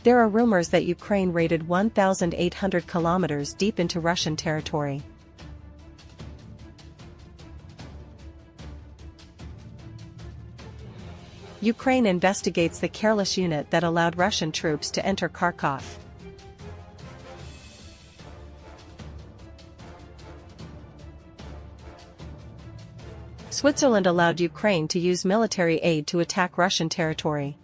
There are rumors that Ukraine raided 1,800 kilometers deep into Russian territory. Ukraine investigates the careless unit that allowed Russian troops to enter Kharkov. Switzerland allowed Ukraine to use military aid to attack Russian territory.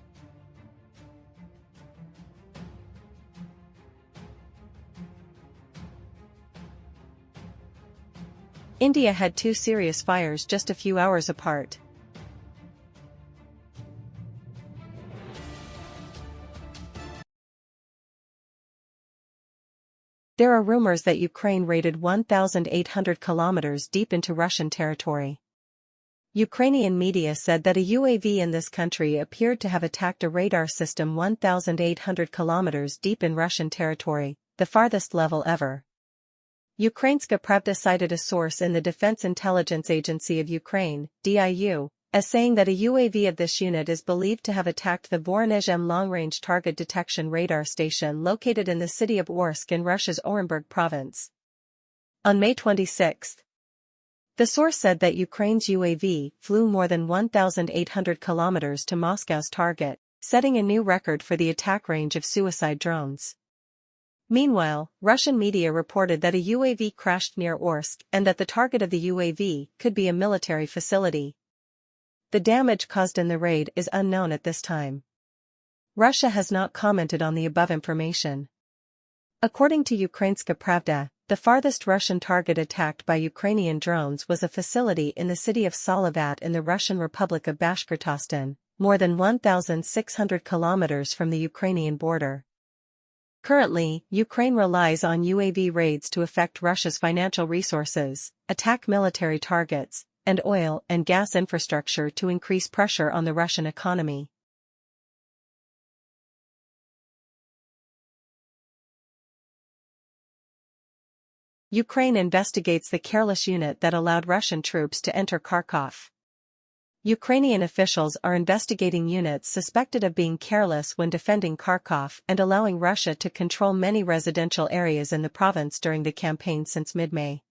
India had two serious fires just a few hours apart. There are rumors that Ukraine raided 1,800 kilometers deep into Russian territory. Ukrainian media said that a UAV in this country appeared to have attacked a radar system 1,800 kilometers deep in Russian territory, the farthest level ever. Ukrainska Pravda cited a source in the Defense Intelligence Agency of Ukraine, DIU, as saying that a UAV of this unit is believed to have attacked the Voronezh M long-range target detection radar station located in the city of Orsk in Russia's Orenburg province. On May 26, the source said that Ukraine's UAV flew more than 1,800 kilometers to Moscow's target, setting a new record for the attack range of suicide drones. Meanwhile, Russian media reported that a UAV crashed near Orsk and that the target of the UAV could be a military facility. The damage caused in the raid is unknown at this time. Russia has not commented on the above information. According to Ukrainska Pravda, the farthest Russian target attacked by Ukrainian drones was a facility in the city of Salavat in the Russian Republic of Bashkortostan, more than 1,600 kilometers from the Ukrainian border. Currently, Ukraine relies on UAV raids to affect Russia's financial resources, attack military targets, and oil and gas infrastructure to increase pressure on the Russian economy. Ukraine investigates the careless unit that allowed Russian troops to enter Kharkov. Ukrainian officials are investigating units suspected of being careless when defending Kharkov and allowing Russia to control many residential areas in the province during the campaign since mid-May.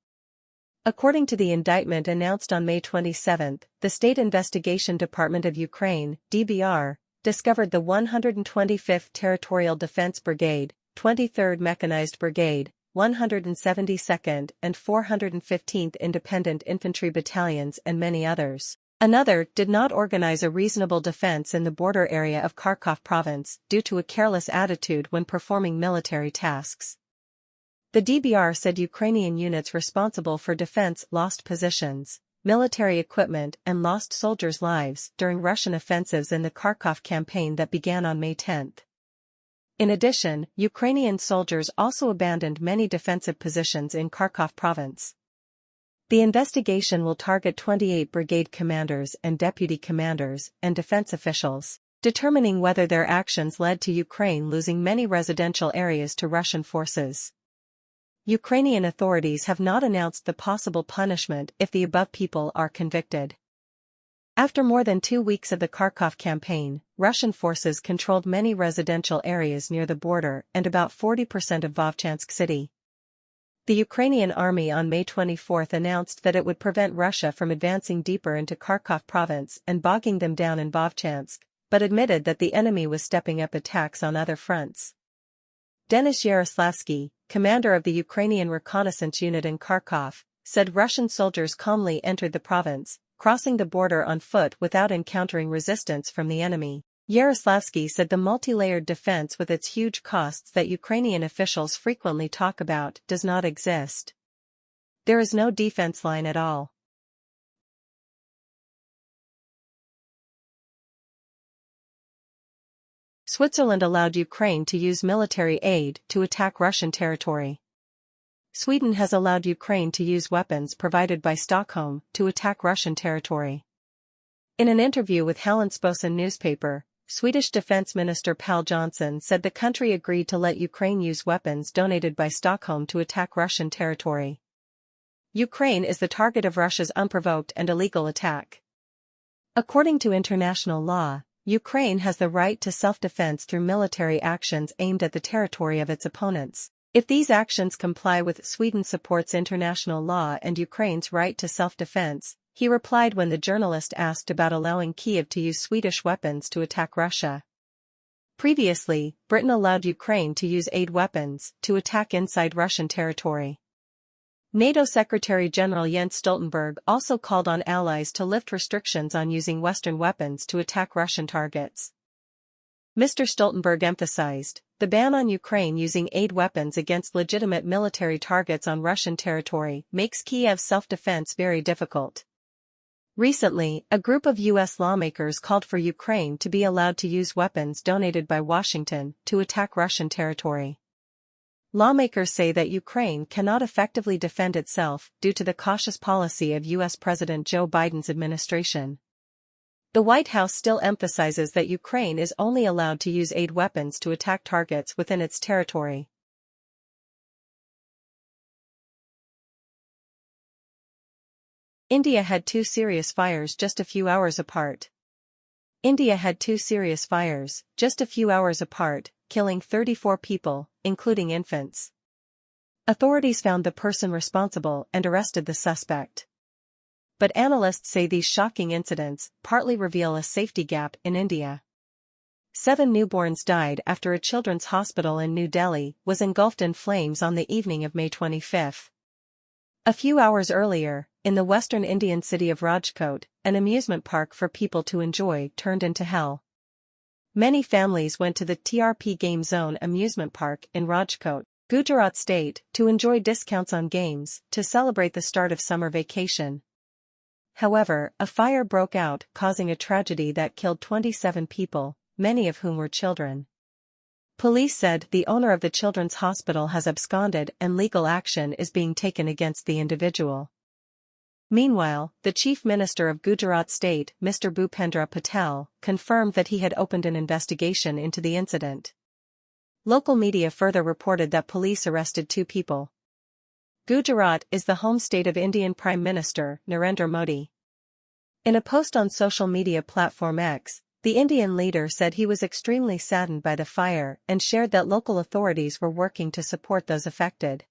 According to the indictment announced on May 27, the State Investigation Department of Ukraine, DBR, discovered the 125th Territorial Defense Brigade, 23rd Mechanized Brigade, 172nd and 415th Independent Infantry Battalions and many others. Another did not organize a reasonable defense in the border area of Kharkov province due to a careless attitude when performing military tasks. The DBR said Ukrainian units responsible for defense lost positions, military equipment and lost soldiers' lives during Russian offensives in the Kharkov campaign that began on May 10. In addition, Ukrainian soldiers also abandoned many defensive positions in Kharkov province. The investigation will target 28 brigade commanders and deputy commanders and defense officials, determining whether their actions led to Ukraine losing many residential areas to Russian forces. Ukrainian authorities have not announced the possible punishment if the above people are convicted. After more than 2 weeks of the Kharkov campaign, Russian forces controlled many residential areas near the border and about 40% of Vovchansk city. The Ukrainian army on May 24 announced that it would prevent Russia from advancing deeper into Kharkov province and bogging them down in Vovchansk, but admitted that the enemy was stepping up attacks on other fronts. Denis Yaroslavsky, commander of the Ukrainian reconnaissance unit in Kharkov, said Russian soldiers calmly entered the province, crossing the border on foot without encountering resistance from the enemy. Yaroslavsky said the multi-layered defense with its huge costs that Ukrainian officials frequently talk about does not exist. There is no defense line at all. Switzerland allowed Ukraine to use military aid to attack Russian territory. Sweden has allowed Ukraine to use weapons provided by Stockholm to attack Russian territory. In an interview with Hallandsposten newspaper, Swedish Defense Minister Pål Jonson said the country agreed to let Ukraine use weapons donated by Stockholm to attack Russian territory. Ukraine is the target of Russia's unprovoked and illegal attack. According to international law, Ukraine has the right to self-defense through military actions aimed at the territory of its opponents. If these actions comply with Sweden supports international law and Ukraine's right to self-defense, he replied when the journalist asked about allowing Kiev to use Swedish weapons to attack Russia. Previously, Britain allowed Ukraine to use aid weapons to attack inside Russian territory. NATO Secretary-General Jens Stoltenberg also called on allies to lift restrictions on using Western weapons to attack Russian targets. Mr. Stoltenberg emphasized, the ban on Ukraine using aid weapons against legitimate military targets on Russian territory makes Kiev's self-defense very difficult. Recently, a group of U.S. lawmakers called for Ukraine to be allowed to use weapons donated by Washington to attack Russian territory. Lawmakers say that Ukraine cannot effectively defend itself due to the cautious policy of U.S. President Joe Biden's administration. The White House still emphasizes that Ukraine is only allowed to use aid weapons to attack targets within its territory. India had two serious fires just a few hours apart. India had two serious fires, just a few hours apart, killing 34 people, including infants. Authorities found the person responsible and arrested the suspect. But analysts say these shocking incidents partly reveal a safety gap in India. 7 newborns died after a children's hospital in New Delhi was engulfed in flames on the evening of May 25. A few hours earlier, in the western Indian city of Rajkot, an amusement park for people to enjoy turned into hell. Many families went to the TRP Game Zone amusement park in Rajkot, Gujarat state, to enjoy discounts on games to celebrate the start of summer vacation. However, a fire broke out, causing a tragedy that killed 27 people, many of whom were children. Police said the owner of the children's hospital has absconded and legal action is being taken against the individual. Meanwhile, the Chief Minister of Gujarat State, Mr. Bhupendra Patel, confirmed that he had opened an investigation into the incident. Local media further reported that police arrested 2 people. Gujarat is the home state of Indian Prime Minister Narendra Modi. In a post on social media platform X, the Indian leader said he was extremely saddened by the fire and shared that local authorities were working to support those affected.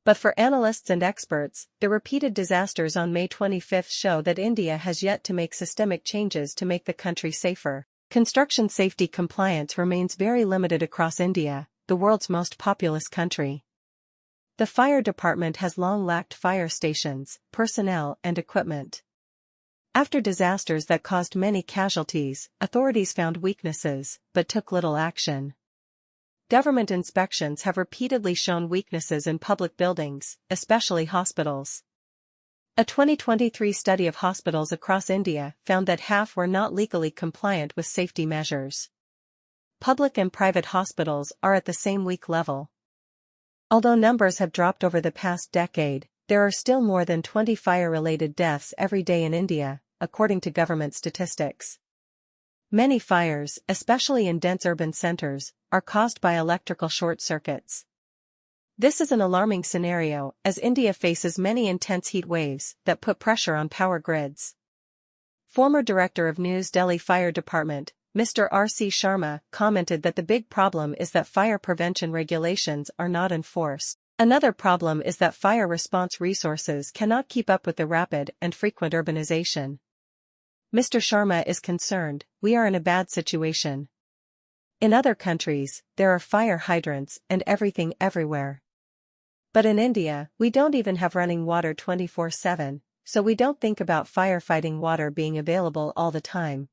But for analysts and experts, the repeated disasters on May 25 show that India has yet to make systemic changes to make the country safer. Construction safety compliance remains very limited across India, the world's most populous country. The fire department has long lacked fire stations, personnel and equipment. After disasters that caused many casualties, authorities found weaknesses, but took little action. Government inspections have repeatedly shown weaknesses in public buildings, especially hospitals. A 2023 study of hospitals across India found that half were not legally compliant with safety measures. Public and private hospitals are at the same weak level. Although numbers have dropped over the past decade, there are still more than 20 fire-related deaths every day in India, according to government statistics. Many fires, especially in dense urban centers, are caused by electrical short circuits. This is an alarming scenario, as India faces many intense heat waves that put pressure on power grids. Former Director of New Delhi Fire Department, Mr. R.C. Sharma, commented that the big problem is that fire prevention regulations are not enforced. Another problem is that fire response resources cannot keep up with the rapid and frequent urbanization. Mr. Sharma is concerned, we are in a bad situation. In other countries, there are fire hydrants and everything everywhere. But in India, we don't even have running water 24/7, so we don't think about firefighting water being available all the time.